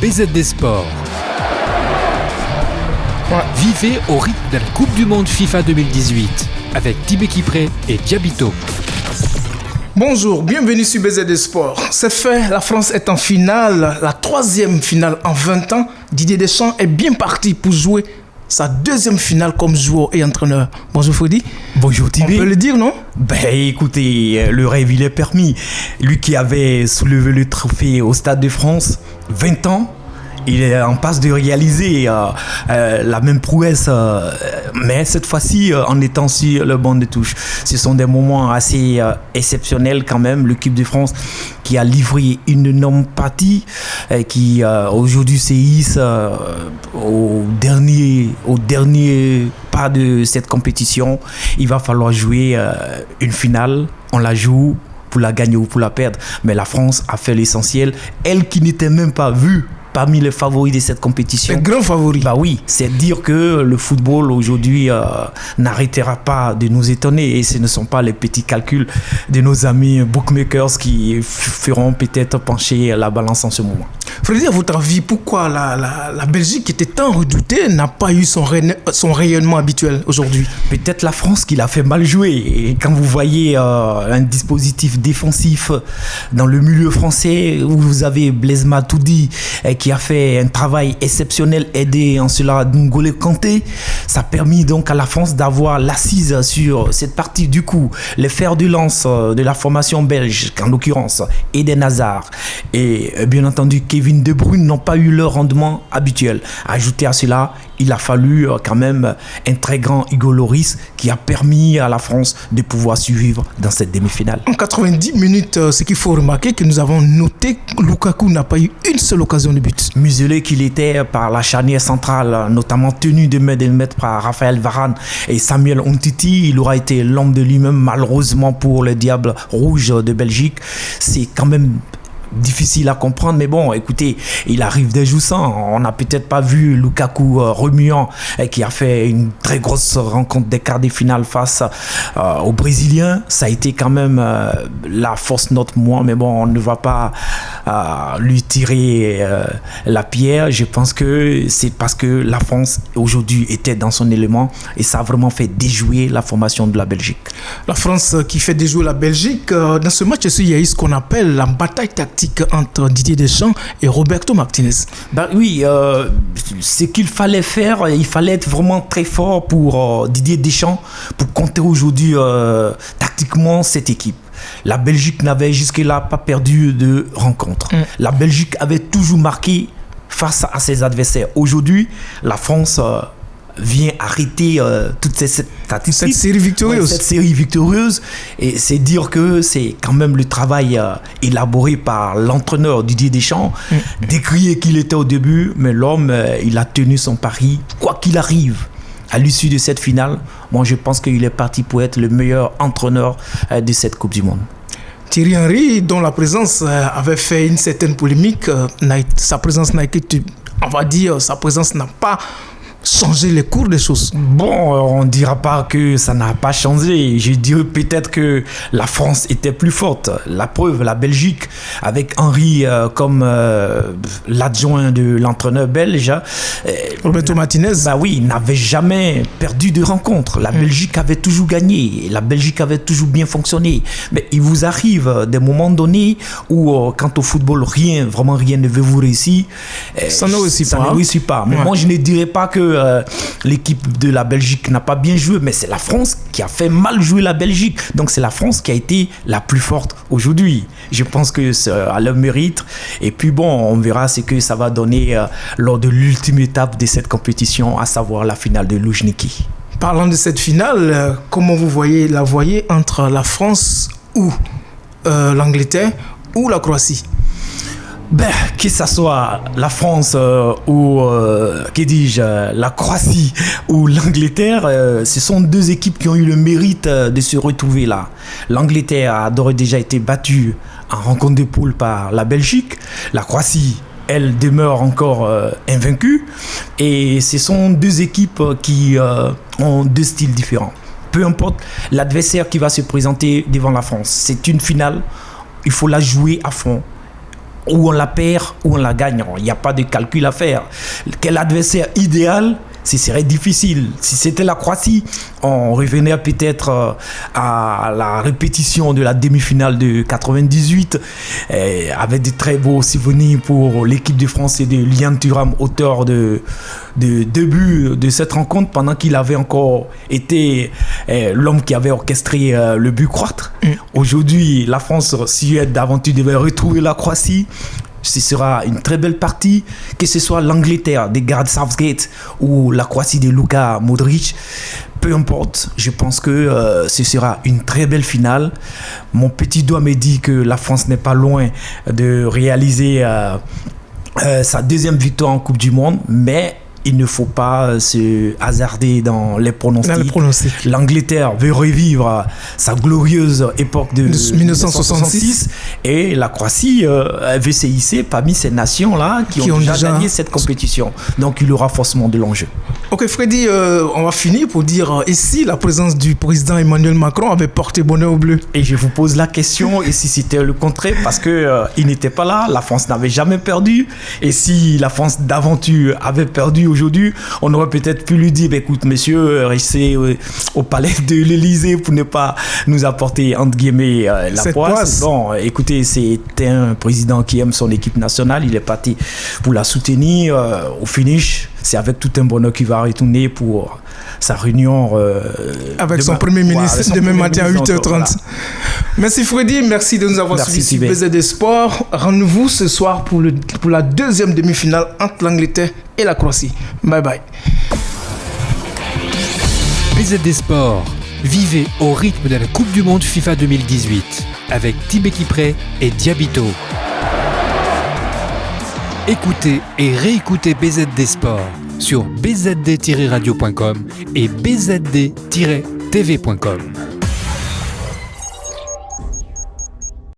BZD Sport. Vivez au rythme de la Coupe du Monde FIFA 2018 avec Tibé Kipré et Diabito. Bonjour, bienvenue sur BZD Sport. C'est fait, la France est en finale, la troisième finale en 20 ans. Didier Deschamps est bien parti pour jouer sa deuxième finale comme joueur et entraîneur. Bonjour Freddy. Bonjour Tibé. On peut le dire, non? Écoutez, le rêve il est permis. Lui qui avait soulevé le trophée au Stade de France, 20 ans, il est en passe de réaliser la même prouesse, mais cette fois-ci en étant sur le banc de touche. Ce sont des moments assez exceptionnels quand même. L'équipe de France qui a livré une énorme partie, qui aujourd'hui se hisse au dernier pas de cette compétition. Il va falloir jouer une finale. On la joue pour la gagner ou pour la perdre. Mais la France a fait l'essentiel. Elle qui n'était même pas vue parmi les favoris de cette compétition. Les grands favoris. Bah oui, c'est dire que le football aujourd'hui n'arrêtera pas de nous étonner et ce ne sont pas les petits calculs de nos amis bookmakers qui feront peut-être pencher la balance en ce moment. Freddy, à votre avis, pourquoi la Belgique, qui était tant redoutée, n'a pas eu son rayonnement habituel aujourd'hui? Peut-être la France qui l'a fait mal jouer. Et quand vous voyez un dispositif défensif dans le milieu français, où vous avez Blaise Matuidi qui a fait un travail exceptionnel, aidé en cela N'Golo Kanté, ça a permis donc à la France d'avoir l'assise sur cette partie. Du coup, les fers de lance de la formation belge, en l'occurrence Eden Hazard et bien entendu Kevin De Bruyne n'ont pas eu leur rendement habituel. Ajouté à cela, il a fallu quand même un très grand Hugo Lloris qui a permis à la France de pouvoir survivre dans cette demi-finale. En 90 minutes, ce qu'il faut remarquer, que nous avons noté que Lukaku n'a pas eu une seule occasion de but. Muselé qu'il était par la charnière centrale, notamment tenu de main de maître par Raphaël Varane et Samuel Umtiti, il aura été l'homme de lui-même malheureusement pour le Diable Rouge de Belgique. C'est quand même difficile à comprendre, mais bon, écoutez, il arrive des jouissants. On n'a peut-être pas vu Lukaku remuant qui a fait une très grosse rencontre des quarts de finale face aux Brésiliens. Ça a été quand même la fausse note moi, mais bon, on ne va pas lui tirer la pierre. Je pense que c'est parce que la France aujourd'hui était dans son élément et ça a vraiment fait déjouer la formation de la Belgique. La France qui fait déjouer la Belgique. Dans ce match, il y a eu ce qu'on appelle la bataille tactique entre Didier Deschamps et Roberto Martinez. Oui, ce qu'il fallait faire, il fallait être vraiment très fort pour Didier Deschamps pour compter aujourd'hui tactiquement cette équipe. La Belgique n'avait jusque-là pas perdu de rencontre. La Belgique avait toujours marqué face à ses adversaires. Aujourd'hui, la France vient arrêter toute cette série victorieuse. Cette série victorieuse. Et c'est dire que c'est quand même le travail élaboré par l'entraîneur Didier Deschamps, décrié qu'il était au début, mais l'homme, il a tenu son pari, quoi qu'il arrive. À l'issue de cette finale, moi je pense qu'il est parti pour être le meilleur entraîneur de cette Coupe du Monde. Thierry Henry, dont la présence avait fait une certaine polémique, sa présence n'a pas changer les cours des choses. Bon, on ne dira pas que ça n'a pas changé. Je dirais peut-être que la France était plus forte. La preuve, la Belgique, avec Henry comme l'adjoint de l'entraîneur belge, Roberto Martinez, n'avait jamais perdu de rencontre. La Belgique avait toujours gagné. La Belgique avait toujours bien fonctionné. Mais il vous arrive des moments donnés où, quant au football, vraiment rien ne veut vous réussir. Ça ne réussit pas. Mais moi, je ne dirais pas que l'équipe de la Belgique n'a pas bien joué, mais c'est la France qui a fait mal jouer la Belgique. Donc c'est la France qui a été la plus forte aujourd'hui. Je pense que c'est à leur mérite. Et puis bon, on verra ce que ça va donner lors de l'ultime étape de cette compétition, à savoir la finale de Loujniki. Parlant de cette finale, comment vous la voyez entre la France ou l'Angleterre ou la Croatie? Que ce soit la France ou la Croatie ou l'Angleterre, ce sont deux équipes qui ont eu le mérite de se retrouver là. L'Angleterre a d'ores et déjà été battue en rencontre de poule par la Belgique. La Croatie, elle demeure encore invaincue. Et ce sont deux équipes qui ont deux styles différents. Peu importe l'adversaire qui va se présenter devant la France. C'est une finale, il faut la jouer à fond. ou on la perd ou on la gagne. Il n'y a pas de calcul à faire. Quel adversaire idéal? Ce serait difficile. Si c'était la Croatie, on revenait peut-être à la répétition de la demi-finale de 98, avec de très beaux souvenirs pour l'équipe de France et de Lian Thuram, auteur de buts de cette rencontre, pendant qu'il avait encore été l'homme qui avait orchestré le but croate. Aujourd'hui, la France-Suède d'aventure devait retrouver la Croatie. Ce sera une très belle partie, que ce soit l'Angleterre de Gareth Southgate ou la Croatie de Luka Modric. Peu importe, je pense que ce sera une très belle finale. Mon petit doigt me dit que la France n'est pas loin de réaliser sa deuxième victoire en Coupe du Monde, mais il ne faut pas se hasarder dans les pronostics. L'Angleterre veut revivre sa glorieuse époque de 1966 et la Croatie veut se hisser parmi ces nations-là qui ont déjà gagné cette compétition. Donc il y aura forcément de l'enjeu. Ok Freddy, on va finir pour dire, et si la présence du président Emmanuel Macron avait porté bonheur aux Bleus? Et je vous pose la question, et si c'était le contraire, parce qu'il n'était pas là, la France n'avait jamais perdu, et si la France d'aventure avait perdu aujourd'hui, on aurait peut-être pu lui dire, écoute monsieur, restez au palais de l'Élysée pour ne pas nous apporter entre guillemets la poisse. Bon, écoutez, c'est un président qui aime son équipe nationale, il est parti pour la soutenir. Au finish, c'est avec tout un bonheur qu'il va retourner pour sa réunion avec son premier ministre demain matin à 8h30. Voilà. Merci Freddy, merci de nous avoir suivis sur BZD Sport. Rendez-vous ce soir pour la deuxième demi-finale entre l'Angleterre et la Croatie. Bye bye. BZD Sport, vivez au rythme de la Coupe du Monde FIFA 2018 avec Tibé Kipré et Diabito. Écoutez et réécoutez BZD Sport sur bzd-radio.com et bzd-tv.com.